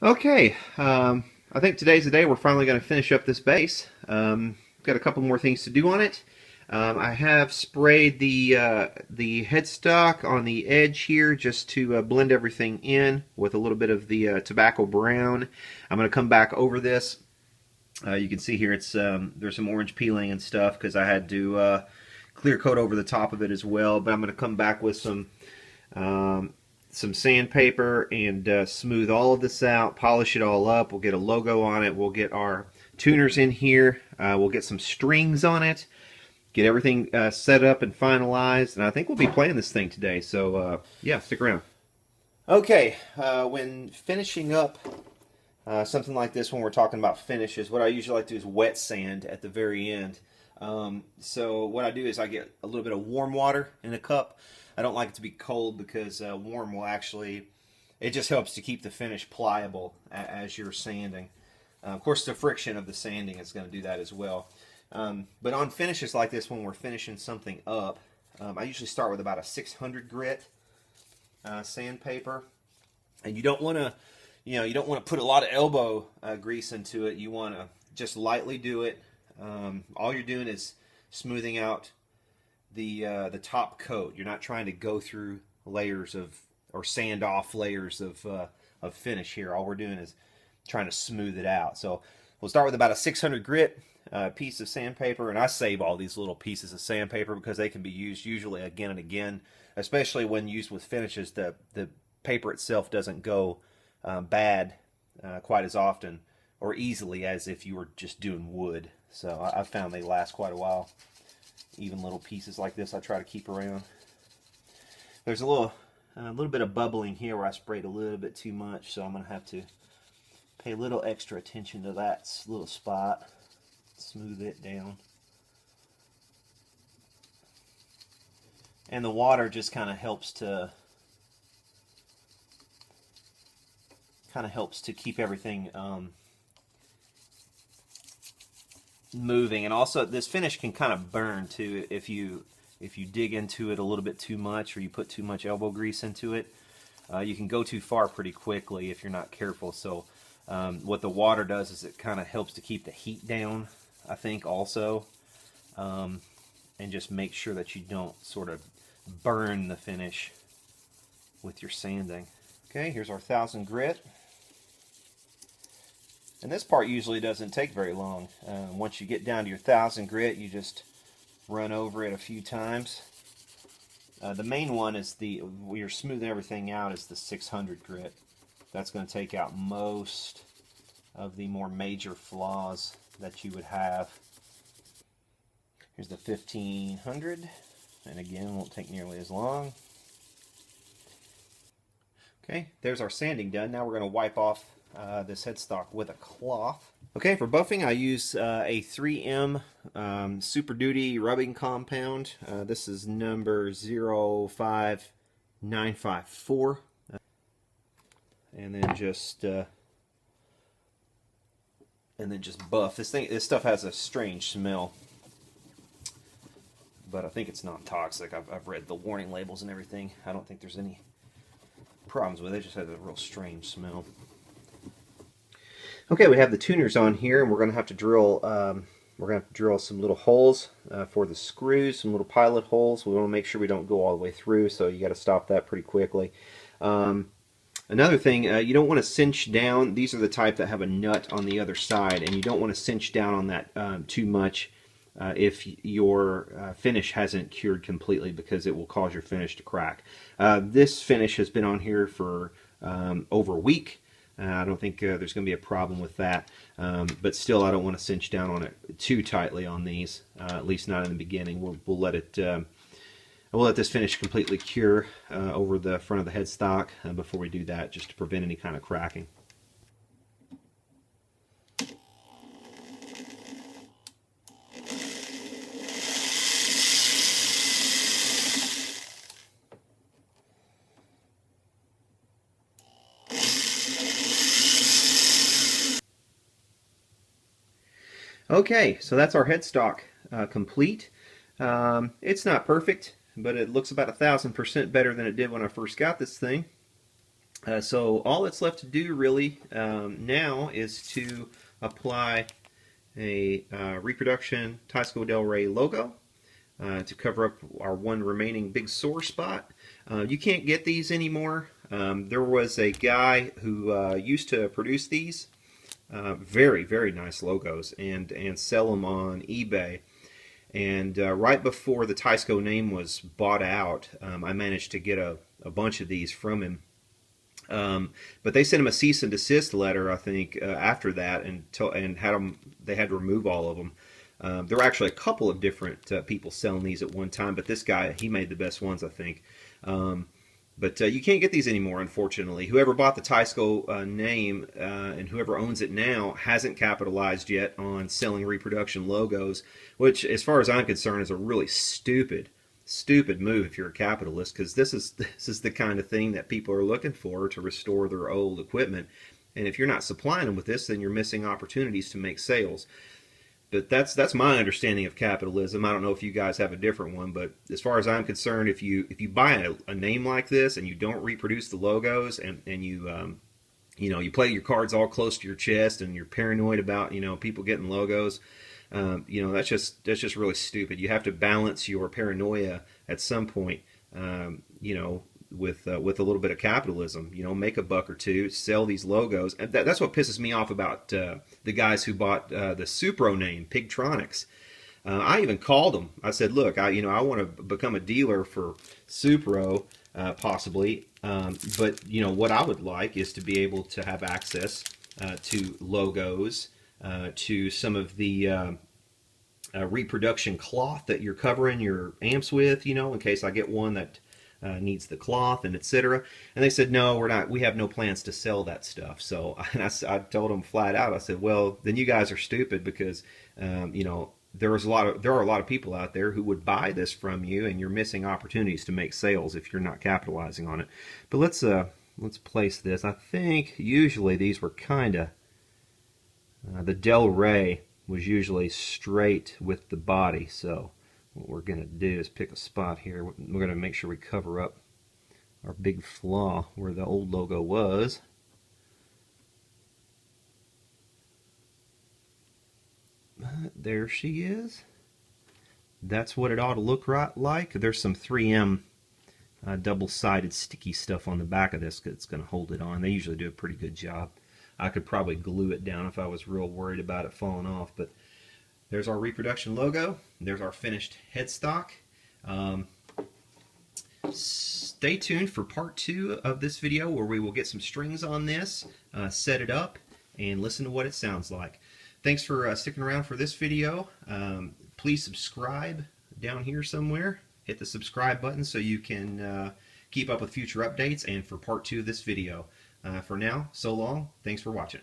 Okay, I think today's the day we're finally going to finish up this base. Got a couple more things to do on it. I have sprayed the headstock on the edge here just to blend everything in with a little bit of the tobacco brown. I'm going to come back over this. You can see here it's there's some orange peeling and stuff because I had to clear coat over the top of it as well. But I'm going to come back with some sandpaper and smooth all of this out, polish it all up. We'll get a logo on it. We'll get our tuners in here. We'll get some strings on it. Get everything set up and finalized. And I think we'll be playing this thing today. So yeah, stick around. Okay, when finishing up something like this, when we're talking about finishes, what I usually like to do is wet sand at the very end. So what I do is I get a little bit of warm water in a cup. I don't like it to be cold because warm will actually, it just helps to keep the finish pliable as you're sanding. Of course, the friction of the sanding is going to do that as well. But on finishes like this, when we're finishing something up, I usually start with about a 600 grit sandpaper. And you don't want to, you don't want to put a lot of elbow grease into it. You want to just lightly do it. All you're doing is smoothing out the top coat. You're not trying to go through layers of, or sand off layers of finish here. All we're doing is trying to smooth it out. So we'll start with about a 600 grit piece of sandpaper, and I save all these little pieces of sandpaper because they can be used usually again and again, especially when used with finishes. The paper itself doesn't go bad quite as often or easily as if you were just doing wood. So I've found they last quite a while. Even little pieces like this I try to keep around. There's a little bit of bubbling here where I sprayed a little bit too much, so I'm going to have to pay a little extra attention to that little spot. Smooth it down. And the water just kind of helps to keep everything moving. And also this finish can kind of burn too if you dig into it a little bit too much or you put too much elbow grease into it. You can go too far pretty quickly if you're not careful. So what the water does is it kind of helps to keep the heat down, I think, also, and just make sure that you don't sort of burn the finish with your sanding. Okay, here's our 1000 grit. And this part usually doesn't take very long. Once you get down to your 1000 grit, you just run over it a few times. The main one is where you're smoothing everything out, is the 600 grit. That's going to take out most of the more major flaws that you would have. Here's the 1500, and again, won't take nearly as long. Okay, there's our sanding done. Now we're going to wipe off this headstock with a cloth. Okay, for buffing I use a 3M Super Duty rubbing compound. This is number 05954. And then just buff. This stuff has a strange smell, but I think it's non-toxic. I've read the warning labels and everything. I don't think there's any problems with it. It just has a real strange smell. Okay, we have the tuners on here, and we're going to have to drill. Some little holes for the screws, some little pilot holes. We want to make sure we don't go all the way through, so you got to stop that pretty quickly. Another thing, you don't want to cinch down. These are the type that have a nut on the other side, and you don't want to cinch down on that too much if your finish hasn't cured completely, because it will cause your finish to crack. This finish has been on here for over a week. I don't think there's going to be a problem with that, but still I don't want to cinch down on it too tightly on these, at least not in the beginning. We'll let it. We'll let this finish completely cure over the front of the headstock before we do that, just to prevent any kind of cracking. Okay, so that's our headstock complete. It's not perfect, but it looks about 1000% better than it did when I first got this thing. So all that's left to do really now is to apply a reproduction Teisco Del Rey logo to cover up our one remaining big sore spot. You can't get these anymore. There was a guy who used to produce these very, very nice logos and sell them on eBay. And right before the Teisco name was bought out, I managed to get a bunch of these from him. But they sent him a cease and desist letter, I think, after that, and had them. They had to remove all of them. There were actually a couple of different people selling these at one time, but this guy, he made the best ones, I think. But you can't get these anymore, unfortunately. Whoever bought the Teisco name and whoever owns it now hasn't capitalized yet on selling reproduction logos, which, as far as I'm concerned, is a really stupid move if you're a capitalist, because this is the kind of thing that people are looking for to restore their old equipment. And if you're not supplying them with this, then you're missing opportunities to make sales. But that's my understanding of capitalism. I don't know if you guys have a different one, but as far as I'm concerned, if you buy a name like this and you don't reproduce the logos and you play your cards all close to your chest and you're paranoid about people getting logos, that's just really stupid. You have to balance your paranoia at some point, with a little bit of capitalism. Make a buck or two, sell these logos. And that's what pisses me off about the guys who bought the Supro name, Pigtronics. I even called them. I said, look, I want to become a dealer for Supro, possibly. But what I would like is to be able to have access to logos, to some of the reproduction cloth that you're covering your amps with, in case I get one that needs the cloth and etc. And they said, no, we're not. We have no plans to sell that stuff. So I told them flat out. I said, well, then you guys are stupid, because there are a lot of people out there who would buy this from you, and you're missing opportunities to make sales if you're not capitalizing on it. But let's place this. I think usually these were kind of the Del Rey was usually straight with the body, so what we're going to do is pick a spot here. We're going to make sure we cover up our big flaw where the old logo was. There she is. That's what it ought to look like. There's some 3M double-sided sticky stuff on the back of this that's going to hold it on. They usually do a pretty good job. I could probably glue it down if I was real worried about it falling off, but there's our reproduction logo. There's our finished headstock. Stay tuned for part 2 of this video, where we will get some strings on this, set it up, and listen to what it sounds like. Thanks for sticking around for this video. Please subscribe down here somewhere. Hit the subscribe button so you can keep up with future updates and for part 2 of this video. For now, so long. Thanks for watching.